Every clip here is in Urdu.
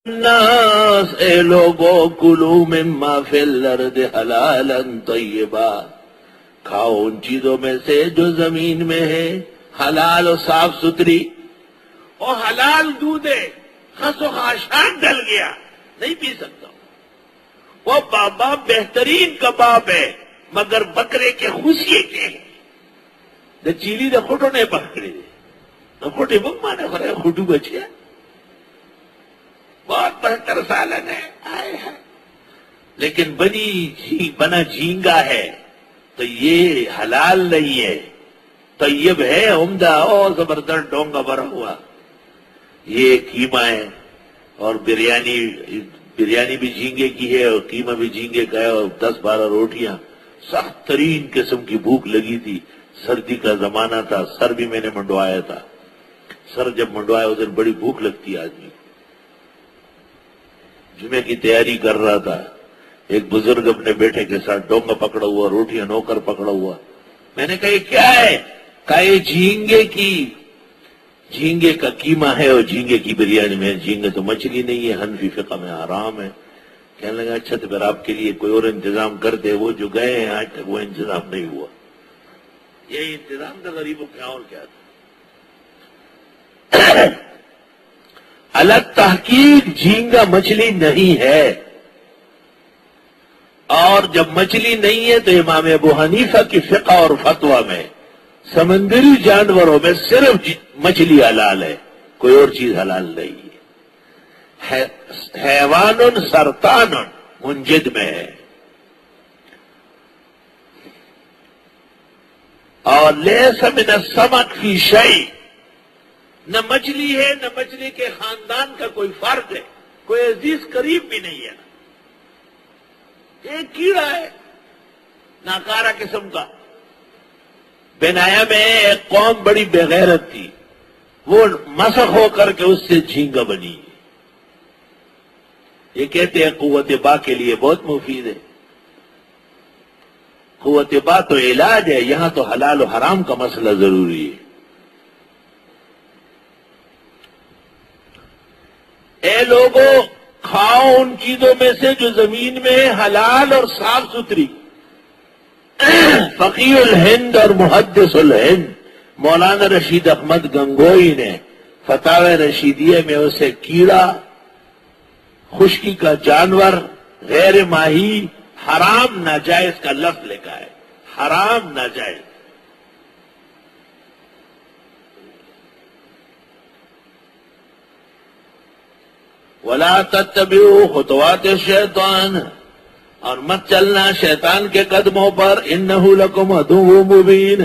الناس، اے لوگو کلو مما فی الارض حلالا طیبا، کھاؤ ان چیزوں میں سے جو زمین میں ہے حلال و صاف ستھری. اور حلال دودھ ہے، خس و خاشاک ڈل گیا نہیں پی سکتا. وہ بابا بہترین کباب ہے مگر بکرے کے خوشیے کے ہیں. دا چیلی دا خوٹو نے پکڑی دے دا خوٹی بما نے خورے خوٹو بچیا. بہت بہتر سالن ہے آئے ہے، لیکن بنا جھینگا ہے تو یہ حلال نہیں ہے. طیب ہے، عمدہ اور زبردست ڈونگا بھرا ہوا. یہ قیمہ ہے اور بریانی بھی جھینگے کی ہے اور قیمہ بھی جھینگے کا ہے اور 10-12 روٹیاں. سخت ترین قسم کی بھوک لگی تھی، سردی کا زمانہ تھا، سر بھی میں نے منڈوایا تھا. سر جب منڈوایا اس دن بڑی بھوک لگتی ہے آدمی. جمعے کی تیاری کر رہا تھا، ایک بزرگ اپنے بیٹے کے ساتھ ڈونگا پکڑا ہوا، روٹیاں نوکر پکڑا ہوا. میں نے کہا یہ کیا ہے؟ کہا یہ جھینگے کا قیمہ ہے اور جھینگے کی بریانی میں. جھینگے تو مچھلی نہیں ہے، حنفی فقہ میں حرام ہے. کہنے لگا اچھا تو پھر آپ کے لیے کوئی اور انتظام کر دے. وہ جو گئے ہیں آج تک وہ انتظام نہیں ہوا. یہی انتظام تھا غریبوں کیا اور کیا تھا. الگ تحقیق جھینگا مچھلی نہیں ہے، اور جب مچھلی نہیں ہے تو امام ابو حنیفہ کی فقہ اور فتویٰ میں سمندری جانوروں میں صرف مچھلی حلال ہے، کوئی اور چیز حلال نہیں ہے. حیوان سرطان منجد میں ہے. اور لیس من السمک فی شیء، نہ مچھلی ہے نہ مچھلی کے خاندان کا کوئی فرد ہے، کوئی عزیز قریب بھی نہیں ہے. ایک کیڑا ہے ناکارہ قسم کا. بنایا میں ایک قوم بڑی بغیرت تھی، وہ مسخ ہو کر کے اس سے جھینگا بنی. یہ کہتے ہیں قوت با کے لیے بہت مفید ہے. قوت با تو علاج ہے، یہاں تو حلال و حرام کا مسئلہ ضروری ہے. اے لوگوں کھاؤ ان چیزوں میں سے جو زمین میں ہے حلال اور صاف ستھری. فقیہ الہند اور محدث الہند مولانا رشید احمد گنگوئی نے فتاوی رشیدیہ میں اسے کیڑا، خشکی کا جانور، غیر ماہی، حرام ناجائز کا لفظ لکھا ہے. حرام ناجائز. وَلَا تَتَّبِعُوا خُطُوَاتِ الشَّيْطَانِ، اور مت چلنا شیطان کے قدموں پر. اِنَّهُ لَكُمْ عَدُوٌّ مُبِينٌ.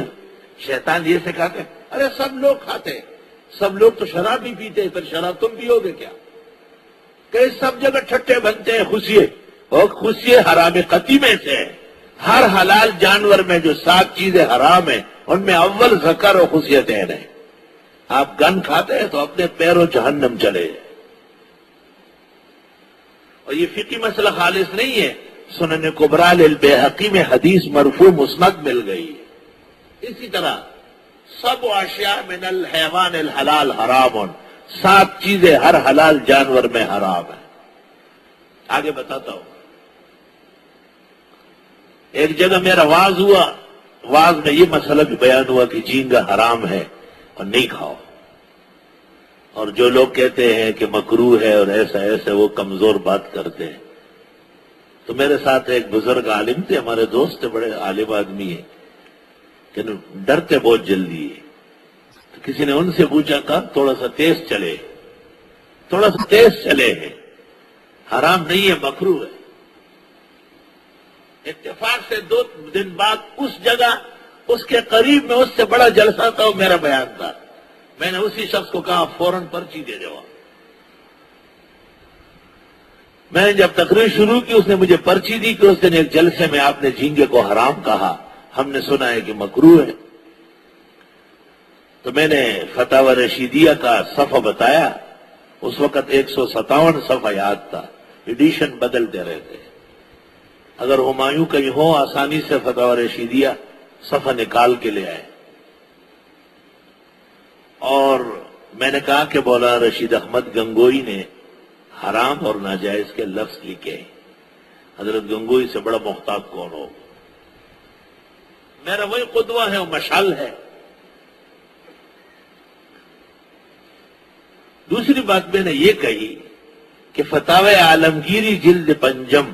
شیطان یہ سکھاتے ہیں ارے سب لوگ کھاتے ہیں، سب لوگ تو شراب بھی پیتے ہیں، پھر شراب تم پیو گے کیا؟ کہ سب جگہ ٹھٹے بنتے ہیں خوشیے، اور خوشیے حرام قطعی میں سے ہے. ہر حلال جانور میں جو 7 چیزیں حرام ہیں ان میں اول ذکر و خصیتیں ہیں. آپ گن کھاتے ہیں تو اپنے پیروں جہنم چلے. اور یہ فقہی مسئلہ خالص نہیں ہے، سنن کبریٰ للبیہقی میں حدیث مرفوع مسند مل گئی ہے. اسی طرح سب اشیاء من الحیوان الحلال حرام، 7 چیزیں ہر حلال جانور میں حرام ہیں. آگے بتاتا ہوں. ایک جگہ میرا واز ہوا، واز میں یہ مسئلہ بھی بیان ہوا کہ جھینگا حرام ہے اور نہیں کھاؤ. اور جو لوگ کہتے ہیں کہ مکروہ ہے اور ایسا ایسا وہ کمزور بات کرتے ہیں. تو میرے ساتھ ایک بزرگ عالم تھے، ہمارے دوست تھے، بڑے عالم آدمی ہیں، کہ ڈرتے بہت جلدی. تو کسی نے ان سے پوچھا تھا تھوڑا سا تیز چلے ہیں، حرام نہیں ہے، مکروہ ہے. اتفاق سے 2 دن بعد اس جگہ اس کے قریب میں اس سے بڑا جلسہ تھا، وہ میرا بیان تھا. میں نے اسی شخص کو کہا فوراً پرچی دے دو. میں نے جب تقریر شروع کی اس نے مجھے پرچی دی کہ اس دن ایک جلسے میں آپ نے جھینگے کو حرام کہا، ہم نے سنا ہے کہ مکروہ ہے. تو میں نے فتاوی رشیدیہ کا صفحہ بتایا. اس وقت 157 صفحہ یاد تھا، ایڈیشن بدلتے رہتے. اگر ہمایوں کہیں ہو آسانی سے فتاوی رشیدیہ صفحہ نکال کے لے آئے. اور میں نے کہا کہ مولانا رشید احمد گنگوئی نے حرام اور ناجائز کے لفظ لکھے. حضرت گنگوئی سے بڑا محتاط کون ہو؟ میرا وہی قدوہ ہے، وہ مشعل ہے. دوسری بات میں نے یہ کہی کہ فتاوی عالمگیری جلد 5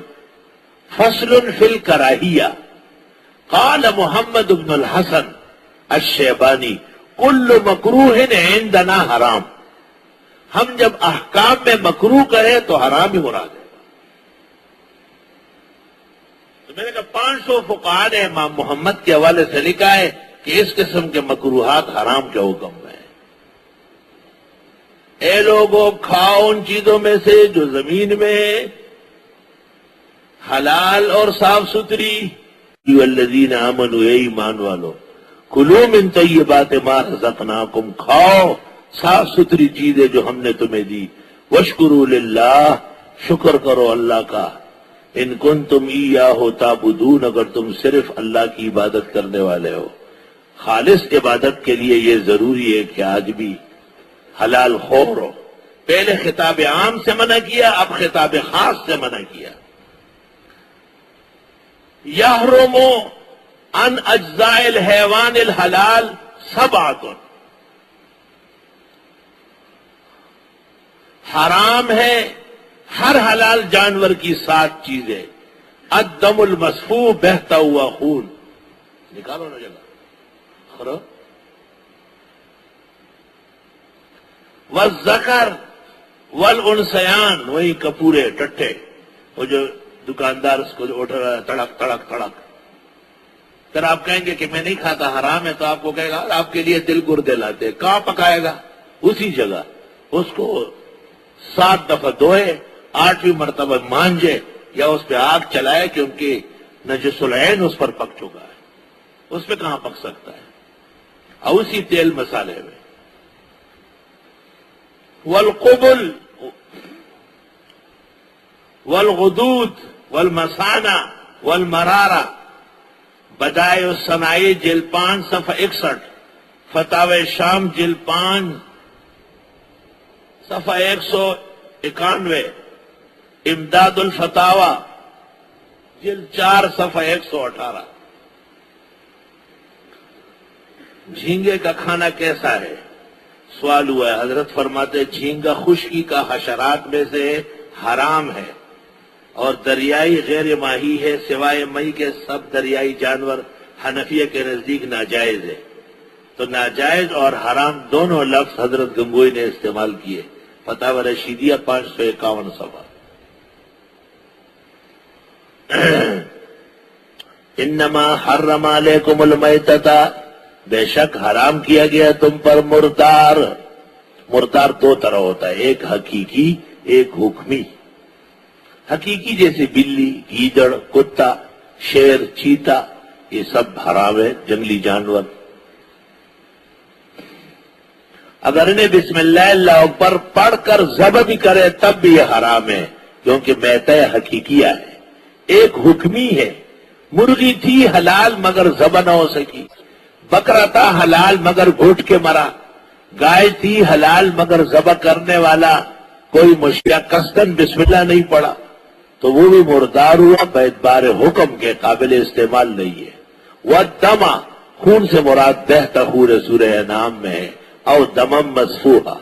فصل فی الکراہیہ قال محمد بن الحسن الشیبانی کل مکروہ عندنا حرام. ہم جب احکام میں مکروہ کہیں تو حرام ہی مراد ہے. تو میں نے کہا 500 فقہاء نے امام محمد کے حوالے سے لکھا ہے کہ اس قسم کے مکروہات حرام کے حکم میں. اے لوگوں، کھاؤ ان چیزوں میں سے جو زمین میں حلال اور صاف ستھری. والذین آمنوا، اے ایمان والو، کلوا من طیبات ما رزقناکم، کھاؤ صاف ستھری چیزیں جو ہم نے تمہیں دی. واشکروا للہ، شکر کرو اللہ کا. ان کنتم ایاہ تعبدون، اگر تم صرف اللہ کی عبادت کرنے والے ہو. خالص عبادت کے لیے یہ ضروری ہے کہ آج بھی حلال خور ہو. پہلے خطاب عام سے منع کیا، اب خطاب خاص سے منع کیا. یحرم عن اجزاء الحیوان الحلال 7. حرام ہے ہر حلال جانور کی 7 چیزیں. الدم المسفوح، بہتا ہوا خون. نکالو نا جگہ خرو. والذکر والانثیان، وہی کپورے ٹٹھے، وہ جو دکاندار اس کو اٹھ رہا ہے تڑک تڑک تڑک. پھر آپ کہیں گے کہ میں نہیں کھاتا، حرام ہے، تو آپ کو کہے گا آپ کے لیے دل گردے لاتے. کہاں پکائے گا؟ اسی جگہ. اس کو 7 دفعہ دھوئے، 8ویں مرتبہ مانجے، یا اس پہ آگ چلائے کیونکہ نجس العین اس پر پک چکا ہے. اس پہ کہاں پک سکتا ہے؟ اور اسی تیل مسالے میں. والقبل والغدود والمسانہ والمرارہ، بدائع الصنائع جلد 5 صفحہ 61، فتاوی شام جلد 5 صفحہ 191، امداد الفتاوی جلد 4 صفحہ 118. جھینگے کا کھانا کیسا ہے؟ سوال ہوا ہے. حضرت فرماتے جھینگا خشکی کا حشرات میں سے حرام ہے اور دریائی غیر ماہی ہے، سوائے مئی کے سب دریائی جانور حنفیہ کے نزدیک ناجائز ہے. تو ناجائز اور حرام دونوں لفظ حضرت گنگوئی نے استعمال کیے. فتاوی رشیدیہ 551 صفحہ. انما حرم علیکم المیتۃ، بے شک حرام کیا گیا تم پر مردار. مردار 2 طرح ہوتا ہے، ایک حقیقی ایک حکمی. حقیقی جیسے بلی، گیدڑ، کتا، شیر، چیتا، یہ سب حرام ہے، جنگلی جانور. اگر انہیں بسم اللہ اللہ اکبر پڑھ کر ذبح بھی کرے تب بھی یہ حرام ہے، کیونکہ میتہ حقیقیہ ہے. ایک حکمی ہے، مرغی تھی حلال مگر ذبح نہ ہو سکی، بکرا تھا حلال مگر گھٹ کے مرا، گائے تھی حلال مگر ذبح کرنے والا کوئی مشکل قصدن بسم اللہ نہیں پڑا، تو وہ بھی مردار ہوا، باعتبار حکم کے قابل استعمال نہیں ہے. والدم، خون سے مراد بہتا خون سورہ انعام میں ہے، اور دمم مسفوحہ.